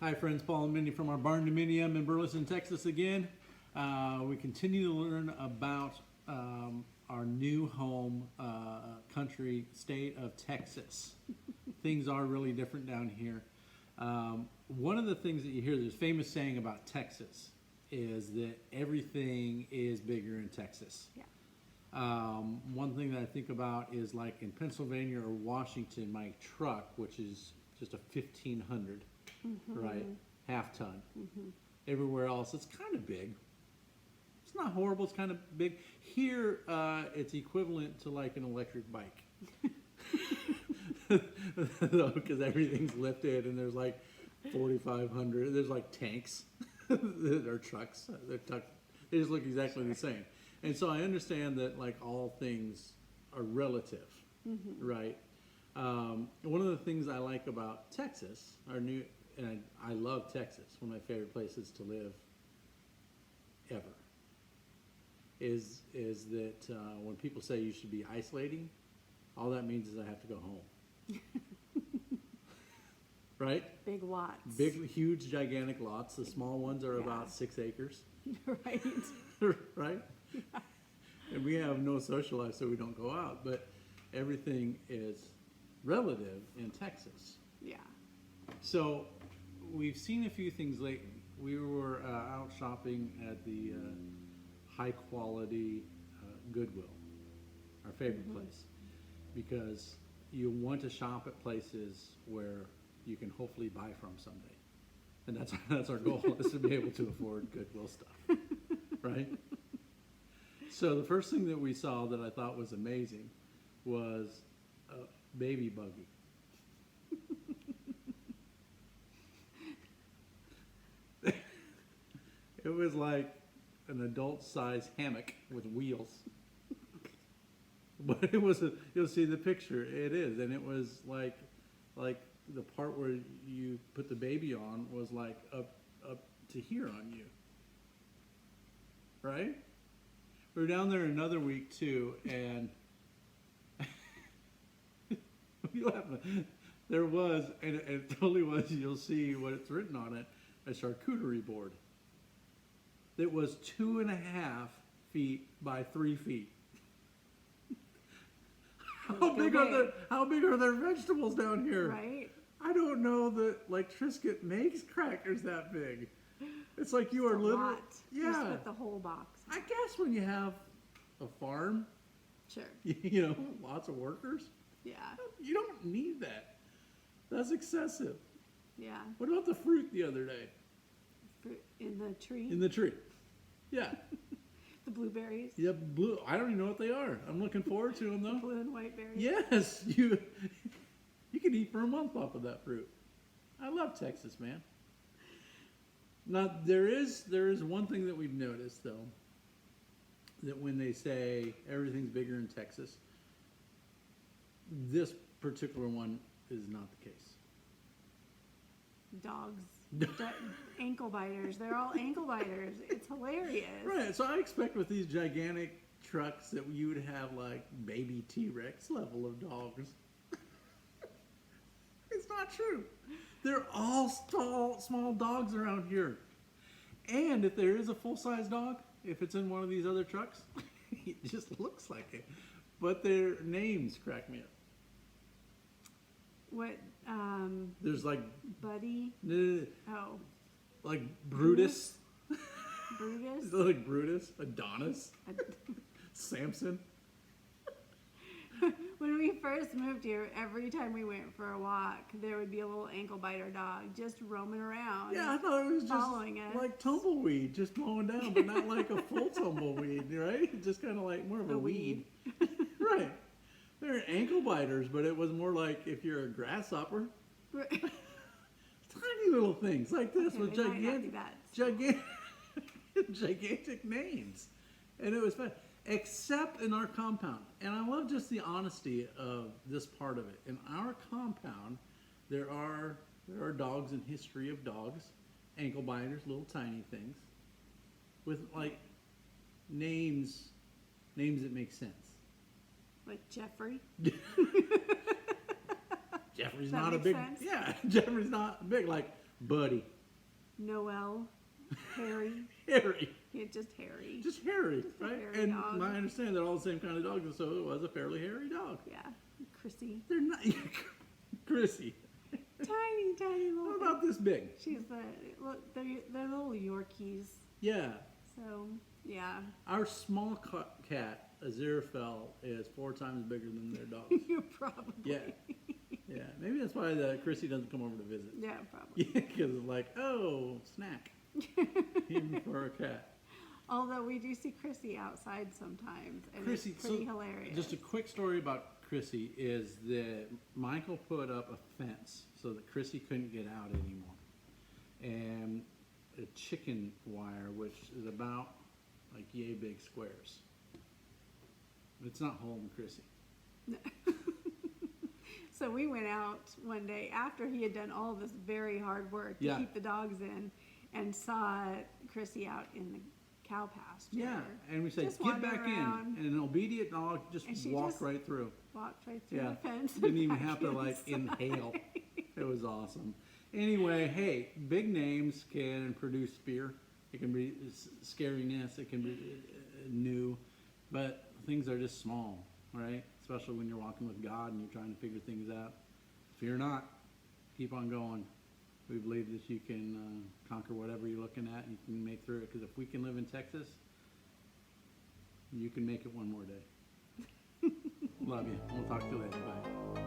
Hi friends, Paul and Mindy from our barn dominium in Burleson, Texas again. We continue to learn about our new home country state of Texas. Things are really different down here. One of the things that you hear, there's a famous saying about Texas, is that everything is bigger in Texas. Yeah. One thing that I think about is like in Pennsylvania or Washington, my truck, which is just a 1500, right, half ton. Everywhere else, it's kind of big. It's not horrible. It's kind of big. Here, it's equivalent to like an electric bike, because everything's lifted and there's like 4,500. There's like tanks. They're trucks. They just look exactly the same. And so I understand that like all things are relative, right? One of the things I like about Texas, and I love Texas, one of my favorite places to live ever, is that when people say you should be isolating, all that means is I have to go home. Right? Big lots. Big, huge, gigantic lots. The small ones are about 6 acres. Right. Right? Yeah. And we have no social life, so we don't go out. But everything is relative in Texas. Yeah. So we've seen a few things lately. We were out shopping at the high quality Goodwill, our favorite place, because you want to shop at places where you can hopefully buy from someday. And that's our goal, is to be able to afford Goodwill stuff, right? So the first thing that we saw that I thought was amazing was a baby buggy. It was like an adult-sized hammock with wheels. But it was you'll see the picture, it is, and it was like the part where you put the baby on was like up to here on you. Right? We were down there another week too, and there was, and it totally was, you'll see what it's written on it, a charcuterie board. It was 2.5 feet by 3 feet. How big are their vegetables down here? Right? I don't know that like Triscuit makes crackers that big. It's like you are literally, yeah. Just with the whole box. I guess when you have a farm, Sure. you know, lots of workers, Yeah. you don't need that. That's excessive. Yeah. What about the fruit the other day? Fruit in the tree. In the tree. Yeah. The blueberries. Yeah, blue. I don't even know what they are. I'm looking forward to them though. Blue and white berries. Yes, you can eat for a month off of that fruit. I love Texas, man. Now there is one thing that we've noticed though, that when they say everything's bigger in Texas, this particular one is not the case. Dogs. Ankle biters. They're all ankle biters. It's hilarious. Right. So I expect with these gigantic trucks that you would have like baby T-Rex level of dogs. It's not true. They're all small dogs around here. And if there is a full-size dog, if it's in one of these other trucks, it just looks like it. But their names crack me up. What? There's like Buddy. Oh. like Brutus. Brutus. Like Brutus, Adonis, Samson. When we first moved here, every time we went for a walk, there would be a little ankle biter dog just roaming around. Yeah, I thought it was just following us. like tumbleweed, just mowing down, but not like a full tumbleweed, right? Just kind of like more of a weed. Right. They're ankle biters, but it was more like if you're a grasshopper. Tiny little things like this with gigantic names. And it was fun. Except in our compound. And I love just the honesty of this part of it. In our compound, there are dogs and history of dogs, ankle biters, little tiny things, with like names that make sense. Like Jeffrey. Jeffrey's That not a makes big sense? yeah. Jeffrey's not big. Like Buddy. Noel, Harry. Harry. Yeah, just Harry. Just Harry, a right? hairy And dog. I understand they're all the same kind of dogs, and so it was a fairly hairy dog. Yeah, Chrissy. They're not. Chrissy. Tiny, tiny little. What about this big? She's they're little Yorkies. Yeah. So yeah, Our small cat, Aziraphale, is 4 times bigger than their dog. you probably. Yeah. Yeah. Maybe that's why the Chrissy doesn't come over to visit. Yeah, probably. Yeah, because it's like, oh, snack. Even for a cat. Although we do see Chrissy outside sometimes, and Chrissy, it's pretty so hilarious. just a quick story about Chrissy is that Michael put up a fence so that Chrissy couldn't get out anymore. And a chicken wire, which is about like yay big squares. It's not holding Chrissy. So we went out one day after he had done all this very hard work to Yeah. keep the dogs in, and saw Chrissy out in the cow pasture. Yeah, and we said, Just get wander back around. in. And an obedient dog just And she walked just- right through. Walked right through Yeah, the fence. didn't and even back have to like inside. inhale. It was awesome. Anyway, hey, big names can produce fear. It can be scariness. It can be new, but things are just small, right? Especially when you're walking with God and you're trying to figure things out. Fear not. Keep on going. We believe that you can conquer whatever you're looking at. You can make through it. Because if we can live in Texas, you can make it one more day. Love you. We'll talk to you later. Bye.